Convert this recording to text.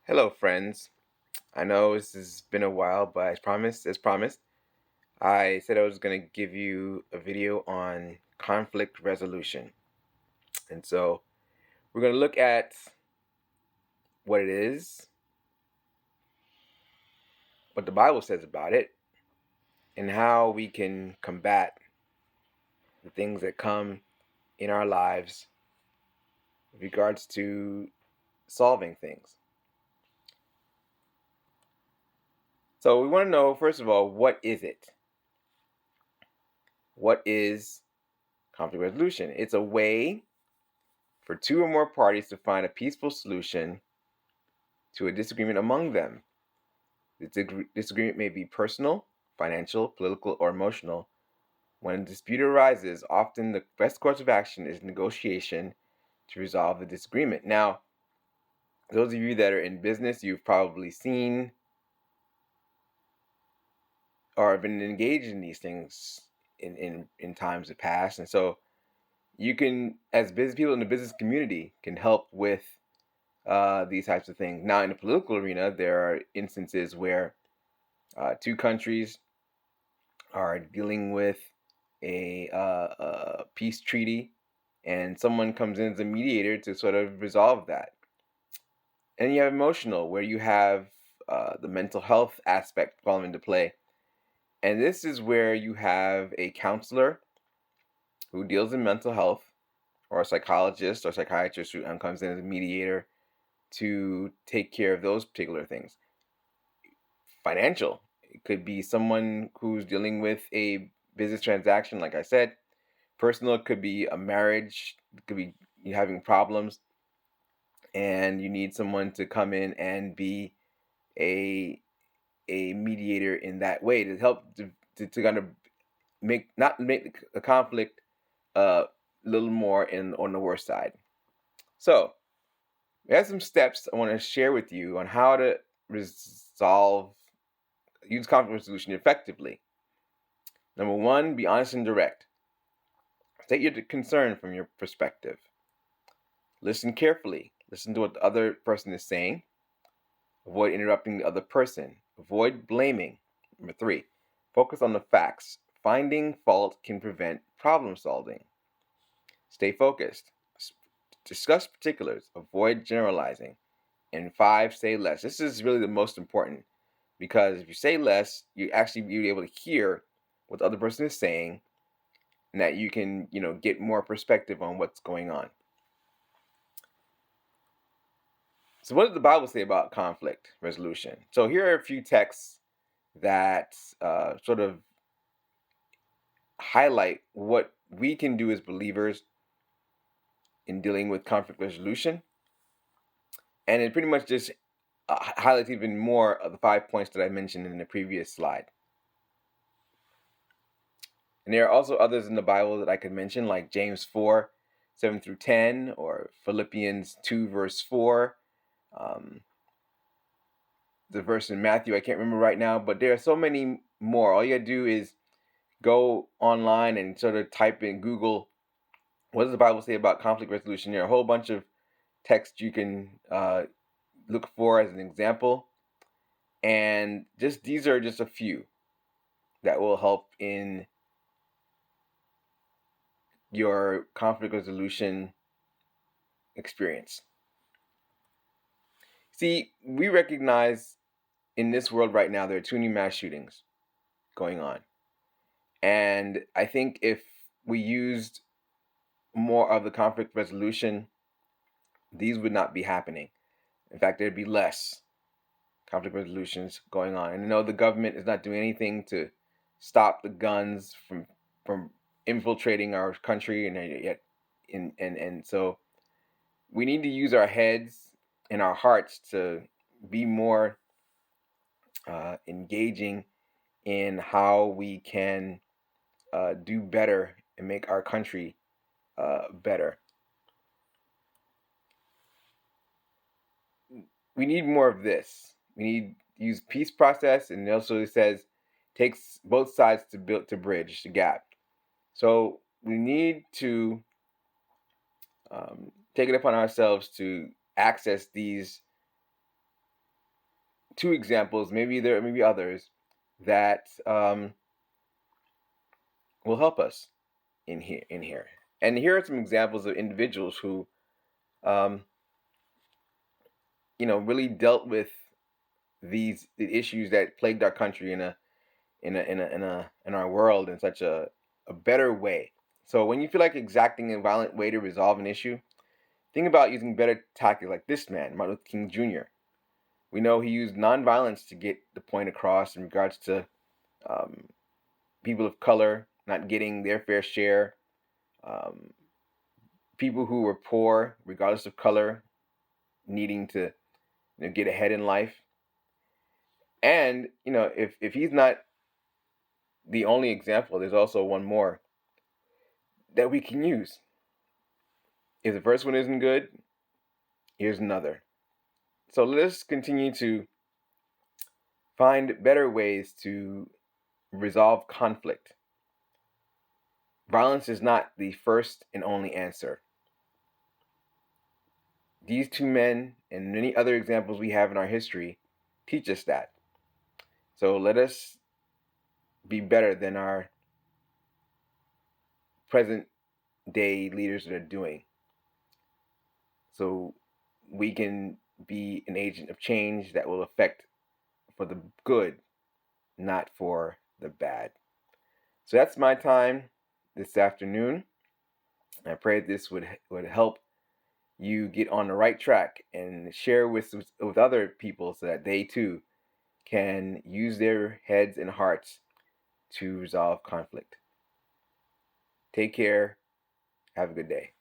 Hello, friends. I know this has been a while, but as promised, I said I was going to give you a video on conflict resolution. And so we're going to look at what it is, what the Bible says about it, and how we can combat the things that come in our lives with regards to solving things. So we want to know, first of all, what is it? What is conflict resolution? It's a way for two or more parties to find a peaceful solution to a disagreement among them. The disagreement may be personal, financial, political, or emotional. When a dispute arises, often the best course of action is negotiation to resolve the disagreement. Now, those of you that are in business, you've probably seen or have been engaged in these things in times of past. And so you can, as business people in the business community, can help with these types of things. Now, in the political arena, there are instances where two countries are dealing with a peace treaty, and someone comes in as a mediator to sort of resolve that. And you have emotional, where you have the mental health aspect falling into play. And this is where you have a counselor who deals in mental health, or a psychologist or psychiatrist who comes in as a mediator to take care of those particular things. Financial, it could be someone who's dealing with a business transaction, like I said. Personal, it could be a marriage, it could be you having problems, and you need someone to come in and be a mediator in that way to help to kind of not make the conflict a little more in on the worst side. So we have some steps I want to share with you on how to resolve use conflict resolution effectively. Number one, be honest and direct. State your concern from your perspective. Listen carefully. Listen to what the other person is saying. Avoid interrupting the other person. Avoid blaming. Number three, focus on the facts. Finding fault can prevent problem solving. Stay focused. Discuss particulars. Avoid generalizing. And five, say less. This is really the most important, because if you say less, you actually be able to hear what the other person is saying, and that you can, get more perspective on what's going on. So what does the Bible say about conflict resolution? So here are a few texts that sort of highlight what we can do as believers in dealing with conflict resolution. And it pretty much just highlights even more of the 5 points that I mentioned in the previous slide. And there are also others in the Bible that I could mention, like James 4, 7 through 10, or Philippians 2, verse 4. The verse in Matthew, I can't remember right now, but there are so many more. All you gotta do is go online and sort of type in Google, what does the Bible say about conflict resolution? There are a whole bunch of texts you can look for as an example. And these are just a few that will help in your conflict resolution experience. See, we recognize in this world right now there are too many mass shootings going on. And I think if we used more of the conflict resolution, these would not be happening. In fact, there'd be less conflict resolutions going on. And I know the government is not doing anything to stop the guns from infiltrating our country, and so we need to use our heads and our hearts to be more engaging in how we can do better and make our country better. We need more of this. We need to use peace process, and also it says takes both sides to bridge the gap. So we need to take it upon ourselves to access these two examples, maybe there may be others, that will help us in here. And here are some examples of individuals who, um, really dealt with the issues that plagued our country in our world in such a better way. So when you feel like exacting a violent way to resolve an issue, think about using better tactics like this man, Martin Luther King Jr. We know he used nonviolence to get the point across in regards to um, people of color not getting their fair share, um, people who were poor, regardless of color, needing to get ahead in life. And if he's not the only example, there's also one more that we can use. If the first one isn't good, here's another. So let's continue to find better ways to resolve conflict. Violence is not the first and only answer. These two men and many other examples we have in our history teach us that. So let us be better than our present day leaders that are doing. So we can be an agent of change that will affect for the good, not for the bad. So that's my time this afternoon. I pray this would help you get on the right track and share with other people so that they too can use their heads and hearts to resolve conflict. Take care. Have a good day.